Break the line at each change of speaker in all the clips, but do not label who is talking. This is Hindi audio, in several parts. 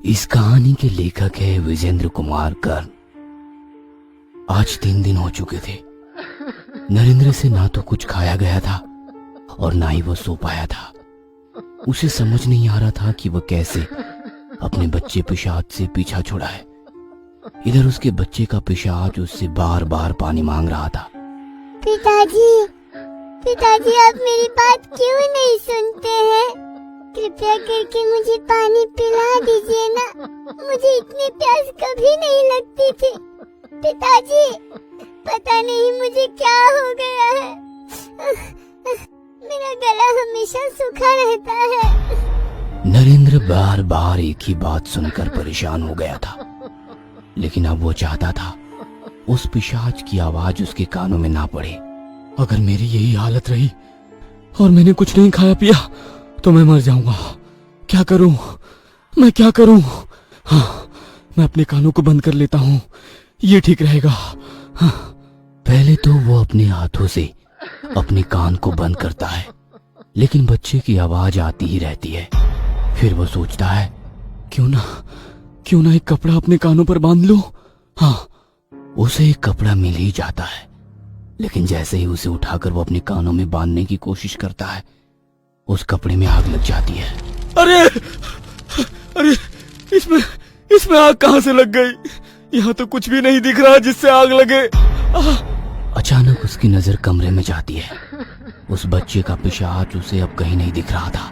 इस कहानी के लेखक है विजेंद्र कुमार कर्ण। आज 3 दिन हो चुके थे। नरेंद्र से ना तो कुछ खाया गया था और ना ही वो सो पाया था। उसे समझ नहीं आ रहा था कि वह कैसे अपने बच्चे पिशाच से पीछा छुड़ाए। इधर उसके बच्चे का पिशाच उससे बार बार पानी मांग रहा था।
पिताजी, पिताजी आप मेरी बात क्यों नहीं सुनते हैं? कृपया करके मुझे पानी पिला दीजिए ना। मुझे इतनी प्यास कभी नहीं लगती थी। पिताजी, पता नहीं मुझे क्या हो गया है। मेरा गला हमेशा सूखा रहता है।
नरेंद्र बार बार एक ही बात सुनकर परेशान हो गया था, लेकिन अब वो चाहता था उस पिशाच की आवाज उसके कानों में ना पड़े। अगर मेरी यही हालत रही और मैंने कुछ नहीं खाया पिया तो मैं मर जाऊंगा। क्या करूं? मैं क्या करूं? हाँ, मैं अपने कानों को बंद कर लेता हूं, ये ठीक रहेगा। हाँ। पहले तो वो अपने हाथों से अपने कान को बंद करता है, लेकिन बच्चे की आवाज आती ही रहती है। फिर वो सोचता है क्यों ना एक कपड़ा अपने कानों पर बांध लो। हाँ, उसे एक कपड़ा मिल ही जाता है, लेकिन जैसे ही उसे उठाकर वो अपने कानों में बांधने की कोशिश करता है, उस कपड़े में आग लग जाती है। अरे इसमें आग कहां से लग गई? यहाँ तो कुछ भी नहीं दिख रहा जिससे आग लगे। अचानक उसकी नजर कमरे में जाती है। उस बच्चे का पिशाच उसे अब कहीं नहीं दिख रहा था।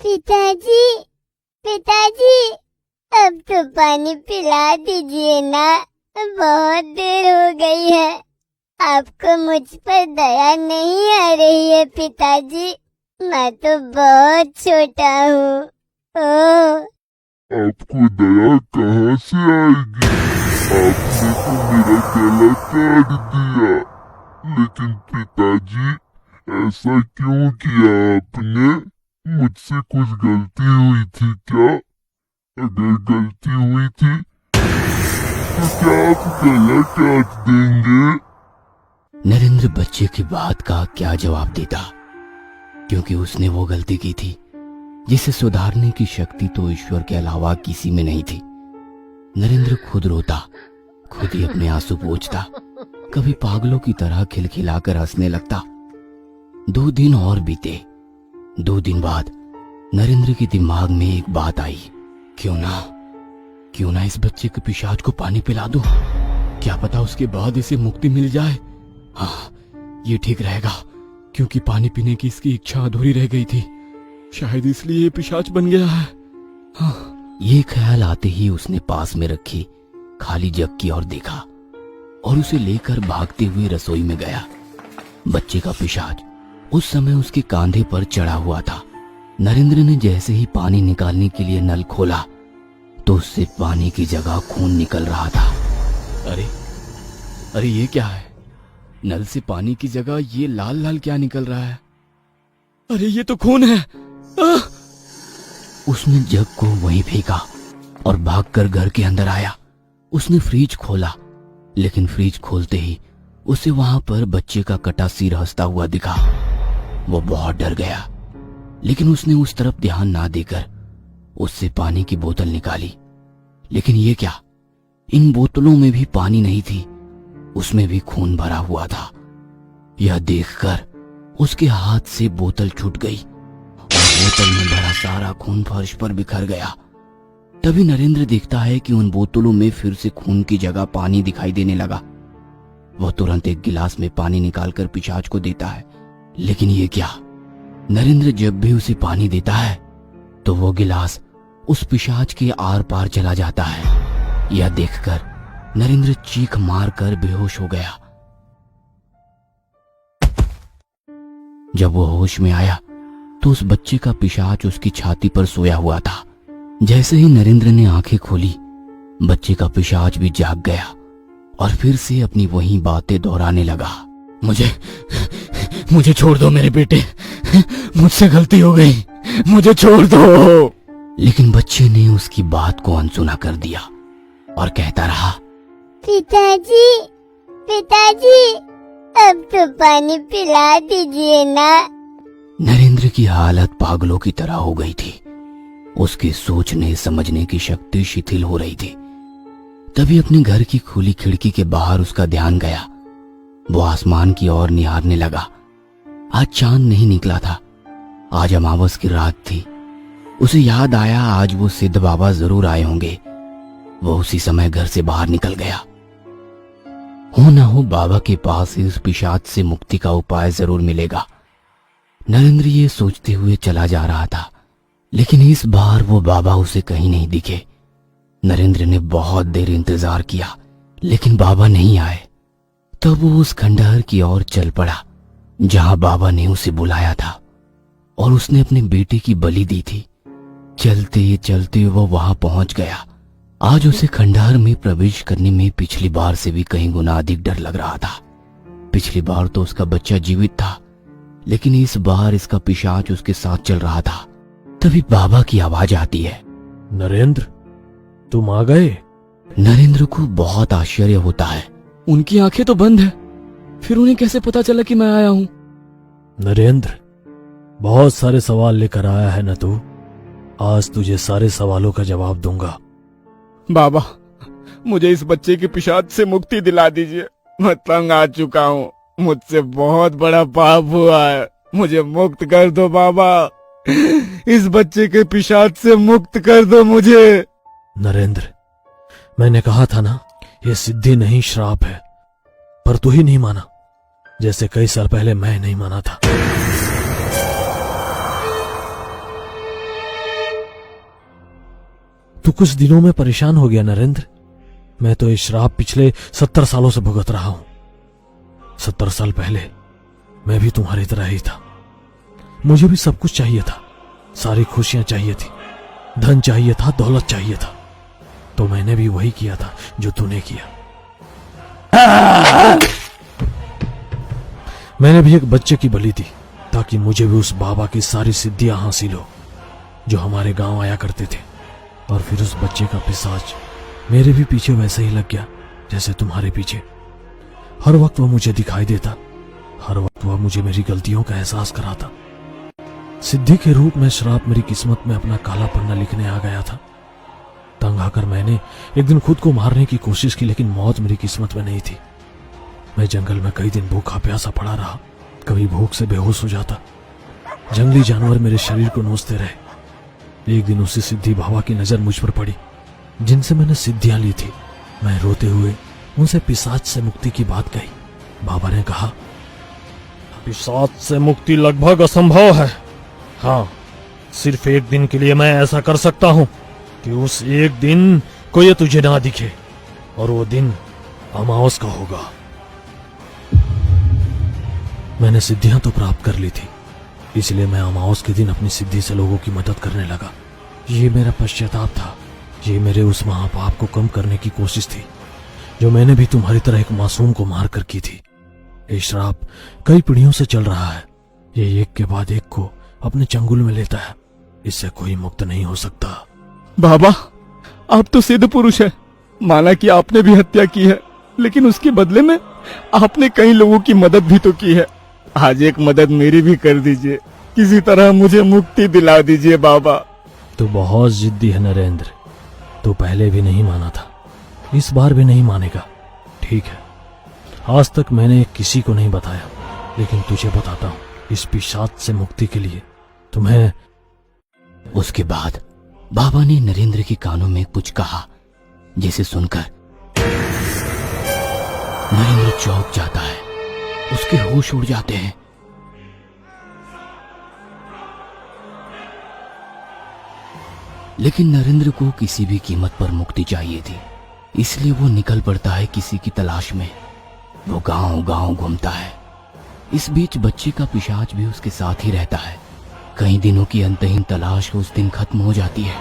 पिताजी, पिताजी अब तो पानी पिला दीजिए ना। बहुत देर हो गई है। आपको मुझ पर दया नहीं आ रही है पिताजी? मैं तो बहुत छोटा हूँ।
आपको दया कहाँ से आएगी? आपने तो मेरा गला काट दिया। लेकिन पिताजी, ऐसा क्यों किया आपने? मुझसे कुछ गलती हुई थी क्या? अगर गलती हुई थी तो क्या आप गला काट देंगे?
नरेंद्र बच्चे की बात का क्या जवाब देता, क्योंकि उसने वो गलती की थी जिसे सुधारने की शक्ति तो ईश्वर के अलावा किसी में नहीं थी। नरेंद्र खुद रोता, खुद ही अपने आंसू पोंछता, कभी पागलों की तरह खिलखिलाकर हंसने लगता। 2 दिन और बीते। 2 दिन बाद नरेंद्र के दिमाग में एक बात आई। क्यों ना इस बच्चे के पिशाच को पानी पिला दूं? क्या पता उसके बाद इसे मुक्ति मिल जाए। हाँ, ये ठीक रहेगा, क्योंकि पानी पीने की इसकी इच्छा अधूरी रह गई थी। शायद इसलिए ये पिशाच बन गया है। हाँ, ये ख्याल आते ही उसने पास में रखी खाली जग की ओर देखा और उसे लेकर भागते हुए रसोई में गया। बच्चे का पिशाच उस समय उसके कांधे पर चढ़ा हुआ था। नरेंद्र ने जैसे ही पानी निकालने के लिए नल खोला तो उससे पानी की जगह खून निकल रहा था। अरे ये क्या है? नल से पानी की जगह ये लाल लाल क्या निकल रहा है? अरे ये तो खून है। उसने जग को वहीं फेंका और भागकर घर के अंदर आया। उसने फ्रिज खोला, लेकिन फ्रिज खोलते ही उसे वहां पर बच्चे का कटा सिर हंसता हुआ दिखा। वो बहुत डर गया, लेकिन उसने उस तरफ ध्यान ना देकर उससे पानी की बोतल निकाली। लेकिन ये क्या? इन बोतलों में भी पानी नहीं थी, उसमें भी खून भरा हुआ था। यह देखकर उसके हाथ से बोतल छूट गई और बोतल में भरा सारा खून फर्श पर बिखर गया। तभी नरेंद्र देखता है कि उन बोतलों में फिर से खून की जगह पानी दिखाई देने लगा। वह तुरंत एक गिलास में पानी निकालकर पिशाच को देता है, लेकिन ये क्या? नरेंद्र जब भी उसे पानी देता है तो वो गिलास उस पिशाच के आर पार चला जाता है। यह देखकर नरेंद्र चीख मारकर बेहोश हो गया। जब वो होश में आया तो उस बच्चे का पिशाच उसकी छाती पर सोया हुआ था। जैसे ही नरेंद्र ने आंखें खोली, बच्चे का पिशाच भी जाग गया और फिर से अपनी वही बातें दोहराने लगा। मुझे छोड़ दो मेरे बेटे, मुझसे गलती हो गई, मुझे छोड़ दो। लेकिन बच्चे ने उसकी बात को अनसुना कर दिया और कहता रहा,
पिताजी, पिताजी अब तो पानी पिला दीजिए ना।
नरेंद्र की हालत पागलों की तरह हो गई थी। उसके सोचने समझने की शक्ति शिथिल हो रही थी। तभी अपने घर की खुली खिड़की के बाहर उसका ध्यान गया। वो आसमान की ओर निहारने लगा। आज चांद नहीं निकला था। आज अमावस की रात थी। उसे याद आया आज वो सिद्ध बाबा जरूर आए होंगे। वो उसी समय घर से बाहर निकल गया। हो ना हो बाबा के पास इस पिशाच से मुक्ति का उपाय जरूर मिलेगा। नरेंद्र ये सोचते हुए चला जा रहा था, लेकिन इस बार वो बाबा उसे कहीं नहीं दिखे। नरेंद्र ने बहुत देर इंतजार किया, लेकिन बाबा नहीं आए। तब वो उस खंडहर की ओर चल पड़ा जहां बाबा ने उसे बुलाया था और उसने अपने बेटे की बलि दी थी। चलते चलते वो वहां पहुंच गया। आज उसे खंडहर में प्रवेश करने में पिछली बार से भी कहीं गुना अधिक डर लग रहा था। पिछली बार तो उसका बच्चा जीवित था, लेकिन इस बार इसका पिशाच उसके साथ चल रहा था। तभी बाबा की आवाज आती है,
नरेंद्र, तुम आ गए?
नरेंद्र को बहुत आश्चर्य होता है। उनकी आंखें तो बंद है, फिर उन्हें कैसे पता चला कि मैं आया हूं?
नरेंद्र, बहुत सारे सवाल लेकर आया है ना तू। आज तुझे सारे सवालों का जवाब दूंगा।
बाबा, मुझे इस बच्चे की पिशाच से मुक्ति दिला दीजिए। मैं तंग आ चुका हूँ। मुझसे बहुत बड़ा पाप हुआ है। मुझे मुक्त कर दो बाबा। इस बच्चे के पिशाच से मुक्त कर दो मुझे।
नरेंद्र, मैंने कहा था ना, ये सिद्धि नहीं श्राप है, पर तू ही नहीं माना, जैसे कई साल पहले मैं नहीं माना था। तू कुछ दिनों में परेशान हो गया नरेंद्र। मैं तो ये श्राप पिछले 70 सालों से भुगत रहा हूं। 70 साल पहले मैं भी तुम्हारी तरह ही था। मुझे भी सब कुछ चाहिए था, सारी खुशियां चाहिए थी, धन चाहिए था, दौलत चाहिए था। तो मैंने भी वही किया था जो तूने किया। मैंने भी एक बच्चे की बलि दी ताकि मुझे भी उस बाबा की सारी सिद्धियां हासिल हो जो हमारे गांव आया करते थे। और फिर उस बच्चे का पिशाच मेरे भी पीछे वैसे ही लग गया जैसे तुम्हारे पीछे। हर वक्त वह मुझे दिखाई देता, हर वक्त वह मुझे मेरी गलतियों का एहसास कराता। सिद्धि के रूप में श्राप मेरी किस्मत में अपना काला पन्ना लिखने आ गया था। तंग आकर मैंने एक दिन खुद को मारने की कोशिश की, लेकिन मौत मेरी किस्मत में नहीं थी। मैं जंगल में कई दिन भूखा प्यासा पड़ा रहा, कभी भूख से बेहोश हो जाता। जंगली जानवर मेरे शरीर को नोचते रहे। एक दिन उसी सिद्धि बाबा की नजर मुझ पर पड़ी जिनसे मैंने सिद्धियां ली थी। मैं रोते हुए उनसे पिशाच से मुक्ति की बात कही। बाबा ने कहा, पिशाच से मुक्ति लगभग असंभव है। हाँ, सिर्फ एक दिन के लिए मैं ऐसा कर सकता हूँ कि उस एक दिन कोई तुझे ना दिखे, और वो दिन अमावस का होगा। मैंने सिद्धियां तो प्राप्त कर ली थी, इसलिए मैं अमावस के दिन अपनी सिद्धि से लोगों की मदद करने लगा। ये मेरा पश्चाताप था। ये मेरे उस महापाप को कम करने की कोशिश थी जो मैंने भी तुम्हारी तरह एक मासूम को मार कर की थी। ये श्राप कई पीढ़ियों से चल रहा है। ये एक के बाद एक को अपने चंगुल में लेता है। इससे कोई मुक्त नहीं हो सकता।
बाबा, आप तो सिद्ध पुरुष हैं। माना कि आपने भी हत्या की है, लेकिन उसके बदले में आपने कई लोगों की मदद भी तो की है। आज एक मदद मेरी भी कर दीजिए। किसी तरह मुझे मुक्ति दिला दीजिए बाबा।
तू बहुत जिद्दी है नरेंद्र। तू पहले भी नहीं माना था, इस बार भी नहीं मानेगा। ठीक है, आज तक मैंने किसी को नहीं बताया, लेकिन तुझे बताता हूँ। इस पिशाच से मुक्ति के लिए तुम्हें।
उसके बाद बाबा ने नरेंद्र के कानों में कुछ कहा, जिसे सुनकर नरेंद्र चौंक जाता है। उसके होश उड़ जाते हैं। लेकिन नरेंद्र को किसी भी कीमत पर मुक्ति चाहिए थी, इसलिए वो निकल पड़ता है किसी की तलाश में। वो गांव गांव घूमता है। इस बीच बच्चे का पिशाच भी उसके साथ ही रहता है। कई दिनों की अंतहीन तलाश उस दिन खत्म हो जाती है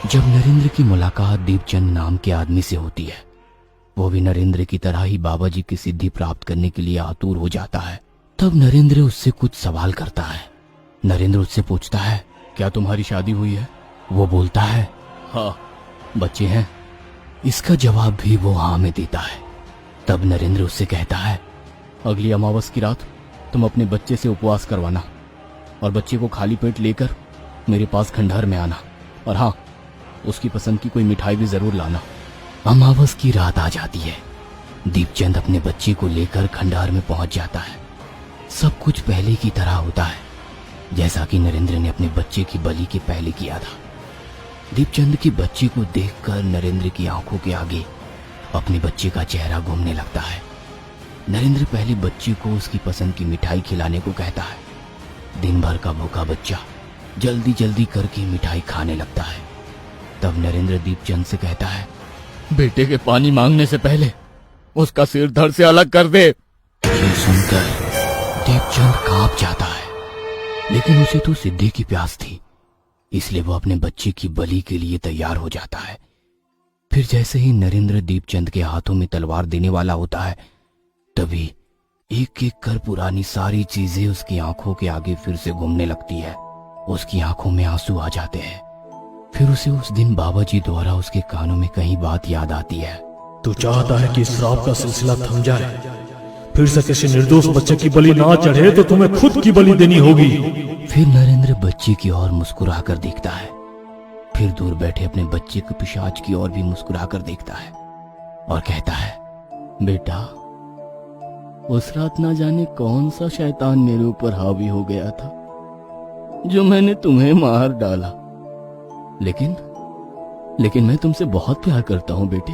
जब नरेंद्र की मुलाकात दीपचंद नाम के आदमी से होती है। वो भी नरेंद्र की तरह ही बाबा जी की सिद्धि प्राप्त करने के लिए आतुर हो जाता है। तब नरेंद्र उससे कुछ सवाल करता है। नरेंद्र उससे पूछता है, क्या तुम्हारी शादी हुई है? वो बोलता है, हाँ। बच्चे हैं? इसका जवाब भी वो हाँ में देता है। तब नरेंद्र उससे कहता है, अगली अमावस की रात तुम अपने बच्चे से उपवास करवाना और बच्चे को खाली पेट लेकर मेरे पास खंडहर में आना, और हाँ, उसकी पसंद की कोई मिठाई भी जरूर लाना। अमावस की रात आ जाती है। दीपचंद अपने बच्चे को लेकर खंडहर में पहुंच जाता है। सब कुछ पहले की तरह होता है, जैसा कि नरेंद्र ने अपने बच्चे की बलि के पहले किया था। दीपचंद के बच्चे को देखकर नरेंद्र की आंखों के आगे अपने बच्चे का चेहरा घूमने लगता है। नरेंद्र पहले बच्चे को उसकी पसंद की मिठाई खिलाने को कहता है। दिन भर का भूखा बच्चा जल्दी जल्दी करके मिठाई खाने लगता है। तब नरेंद्र दीपचंद से कहता है, बेटे के पानी मांगने से पहले उसका सिर धड़ से अलग कर दे। ये सुनकर दीपचंद कांप जाता है, लेकिन उसे तो सिद्धि की प्यास थी, इसलिए वो अपने बच्चे की बलि के लिए तैयार हो जाता है। फिर जैसे ही नरेंद्र दीपचंद के हाथों में तलवार देने वाला होता है, तभी एक एक कर पुरानी सारी चीजें उसकी आंखों के आगे फिर से घूमने लगती है। उसकी आंखों में आंसू आ जाते हैं। फिर उसे उस दिन बाबा जी द्वारा उसके कानों में कहीं बात याद आती है।
तू चाहता है कि श्राप का सिलसिला थम जाए, फिर से किसी निर्दोष बच्चे की बलि ना चढ़े तो तुम्हें खुद की बलि देनी होगी।
फिर नरेंद्र बच्चे की ओर मुस्कुरा कर देखता है, फिर दूर बैठे अपने बच्चे को पिशाच की ओर भी मुस्कुरा कर देखता है और कहता है, बेटा, उस रात ना जाने कौन सा शैतान मेरे ऊपर हावी हो गया था, जो मैंने तुम्हें मार डाला। लेकिन मैं तुमसे बहुत प्यार करता हूं बेटे,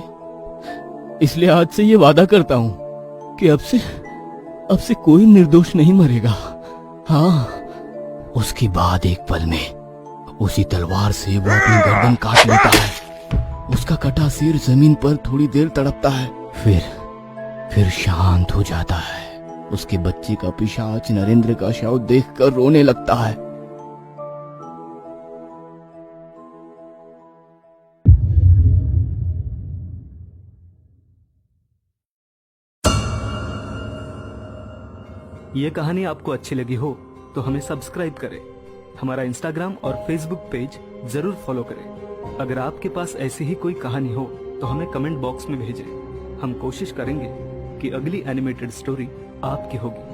इसलिए आज से ये वादा करता हूं कि अब से कोई निर्दोष नहीं मरेगा। हाँ। उसके बाद एक पल में उसी तलवार से वो अपनी गर्दन काट लेता है। उसका कटा सिर जमीन पर थोड़ी देर तड़पता है, फिर शांत हो जाता है। उसके बच्चे का पिशाच नरेंद्र का शव देखकर रोने लगता है।
ये कहानी आपको अच्छी लगी हो तो हमें सब्सक्राइब करें, हमारा इंस्टाग्राम और फेसबुक पेज जरूर फॉलो करें। अगर आपके पास ऐसी ही कोई कहानी हो तो हमें कमेंट बॉक्स में भेजें। हम कोशिश करेंगे कि अगली एनिमेटेड स्टोरी आपकी होगी।